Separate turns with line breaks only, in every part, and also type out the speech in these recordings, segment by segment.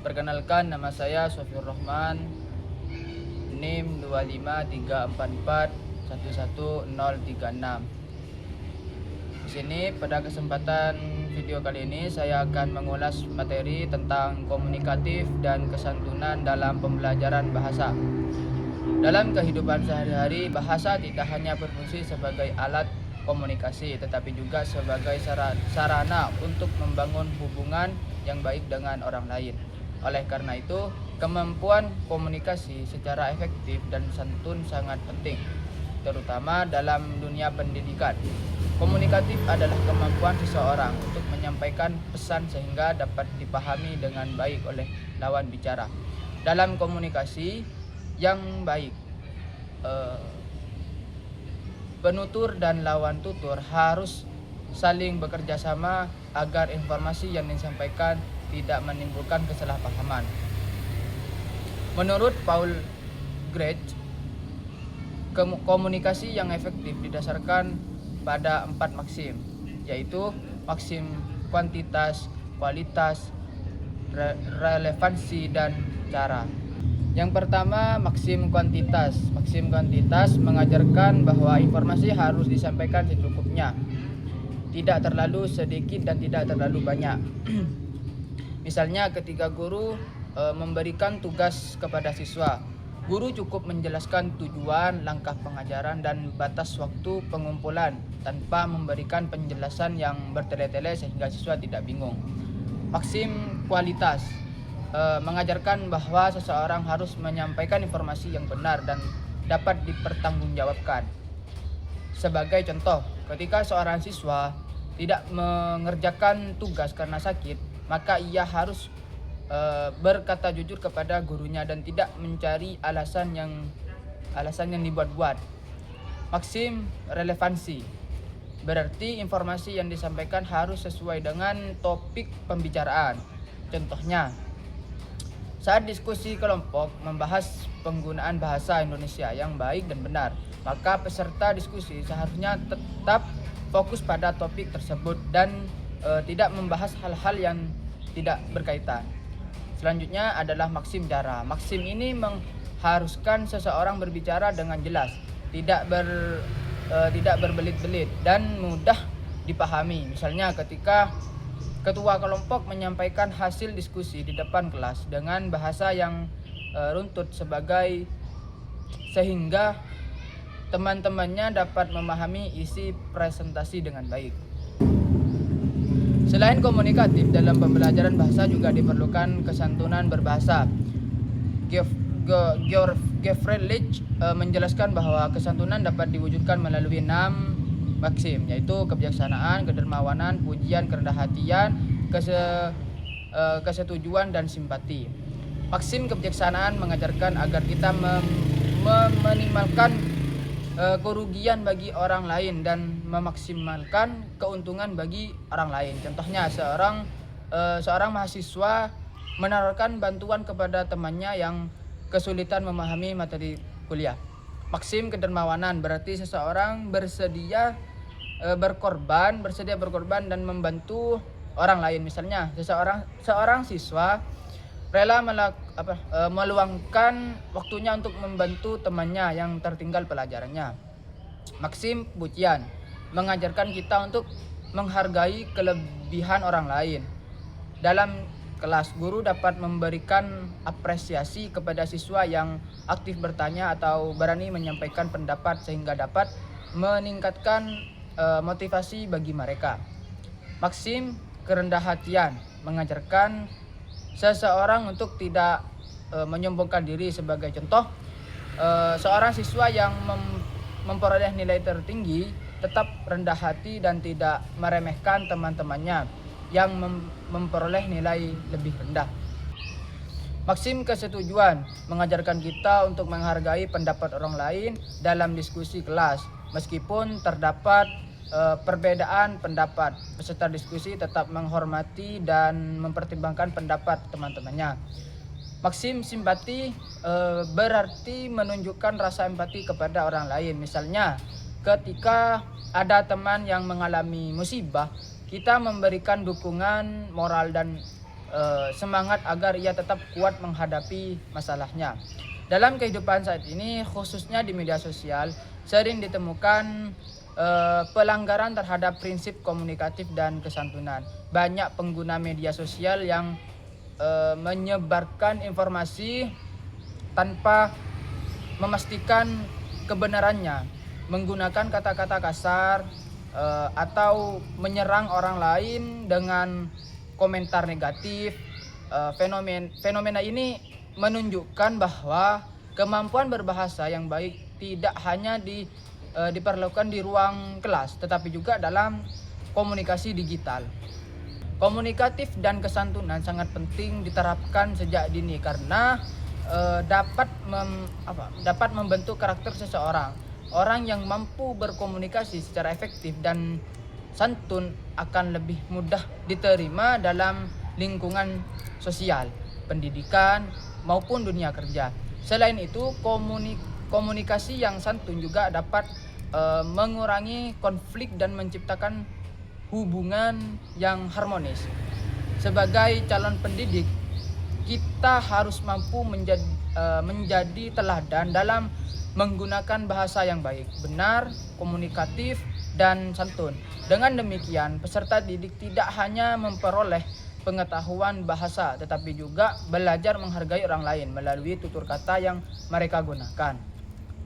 Perkenalkan, nama saya Sofiur Rahman, NIM 25344111036. Di sini pada kesempatan video kali ini saya akan mengulas materi tentang komunikatif dan kesantunan dalam pembelajaran bahasa. Dalam kehidupan sehari-hari, bahasa tidak hanya berfungsi sebagai alat komunikasi, tetapi juga sebagai sarana untuk membangun hubungan yang baik dengan orang lain. Oleh karena itu, kemampuan komunikasi secara efektif dan santun sangat penting, terutama dalam dunia pendidikan. Komunikatif adalah kemampuan seseorang untuk menyampaikan pesan sehingga dapat dipahami dengan baik oleh lawan bicara. Dalam komunikasi yang baik, penutur dan lawan tutur harus saling bekerja sama agar informasi yang disampaikan tidak menimbulkan kesalahpahaman. Menurut Paul Gretsch, komunikasi yang efektif didasarkan pada 4 maksim, yaitu maksim kuantitas, kualitas, relevansi, dan cara. Yang pertama, maksim kuantitas. Maksim kuantitas mengajarkan bahwa informasi harus disampaikan secukupnya, tidak terlalu sedikit dan tidak terlalu banyak. Misalnya ketika guru memberikan tugas kepada siswa, guru cukup menjelaskan tujuan, langkah pengajaran, dan batas waktu pengumpulan tanpa memberikan penjelasan yang bertele-tele sehingga siswa tidak bingung. Maksim kualitas mengajarkan bahwa seseorang harus menyampaikan informasi yang benar dan dapat dipertanggungjawabkan. Sebagai contoh, ketika seorang siswa tidak mengerjakan tugas karena sakit, maka ia harus berkata jujur kepada gurunya dan tidak mencari alasan yang dibuat-buat. Maksim relevansi berarti informasi yang disampaikan harus sesuai dengan topik pembicaraan. Contohnya, saat diskusi kelompok membahas penggunaan bahasa Indonesia yang baik dan benar, maka peserta diskusi seharusnya tetap fokus pada topik tersebut dan tidak membahas hal-hal yang tidak berkaitan. Selanjutnya adalah maksim cara. Maksim ini mengharuskan seseorang berbicara dengan jelas, tidak berbelit-belit dan mudah dipahami. Misalnya ketika ketua kelompok menyampaikan hasil diskusi di depan kelas dengan bahasa yang runtut sehingga teman-temannya dapat memahami isi presentasi dengan baik. Selain komunikatif, dalam pembelajaran bahasa juga diperlukan kesantunan berbahasa. Geoffrey Leach menjelaskan bahwa kesantunan dapat diwujudkan melalui 6 maksim, yaitu kebijaksanaan, kedermawanan, pujian, kerendah hatian, kesetujuan, dan simpati. Maksim kebijaksanaan mengajarkan agar kita meminimalkan kerugian bagi orang lain dan memaksimalkan keuntungan bagi orang lain. Contohnya, seorang mahasiswa menawarkan bantuan kepada temannya yang kesulitan memahami materi kuliah. Maksim kedermawanan berarti seseorang bersedia berkorban dan membantu orang lain. Misalnya, seorang siswa rela meluangkan waktunya untuk membantu temannya yang tertinggal pelajarannya. Maksim pujian mengajarkan kita untuk menghargai kelebihan orang lain. Dalam kelas, guru dapat memberikan apresiasi kepada siswa yang aktif bertanya atau berani menyampaikan pendapat sehingga dapat meningkatkan motivasi bagi mereka. Maksim kerendah hatian mengajarkan seseorang untuk tidak menyombongkan diri. Sebagai contoh, seorang siswa yang memperoleh nilai tertinggi tetap rendah hati dan tidak meremehkan teman-temannya yang memperoleh nilai lebih rendah. Maksim kesetujuan mengajarkan kita untuk menghargai pendapat orang lain dalam diskusi kelas. Meskipun terdapat perbedaan pendapat, peserta diskusi tetap menghormati dan mempertimbangkan pendapat teman-temannya. Maksim simpati berarti menunjukkan rasa empati kepada orang lain. Misalnya, ketika ada teman yang mengalami musibah, kita memberikan dukungan moral dan semangat agar ia tetap kuat menghadapi masalahnya. Dalam kehidupan saat ini, khususnya di media sosial, sering ditemukan pelanggaran terhadap prinsip komunikatif dan kesantunan. Banyak pengguna media sosial yang menyebarkan informasi tanpa memastikan kebenarannya, menggunakan kata-kata kasar atau menyerang orang lain dengan komentar negatif. Fenomena ini menunjukkan bahwa kemampuan berbahasa yang baik tidak hanya diperlukan di ruang kelas, tetapi juga dalam komunikasi digital. Komunikatif dan kesantunan sangat penting diterapkan sejak dini karena dapat membentuk karakter seseorang. Orang yang mampu berkomunikasi secara efektif dan santun akan lebih mudah diterima dalam lingkungan sosial, pendidikan, maupun dunia kerja. Selain itu, komunikasi yang santun juga dapat mengurangi konflik dan menciptakan hubungan yang harmonis. Sebagai calon pendidik, kita harus mampu menjadi teladan dalam menggunakan bahasa yang baik, benar, komunikatif, dan santun. Dengan demikian, peserta didik tidak hanya memperoleh pengetahuan bahasa, tetapi juga belajar menghargai orang lain melalui tutur kata yang mereka gunakan.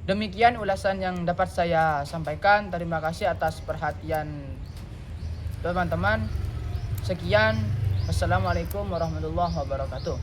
Demikian ulasan yang dapat saya sampaikan. Terima kasih atas perhatian teman-teman. Sekian. Wassalamualaikum warahmatullahi wabarakatuh.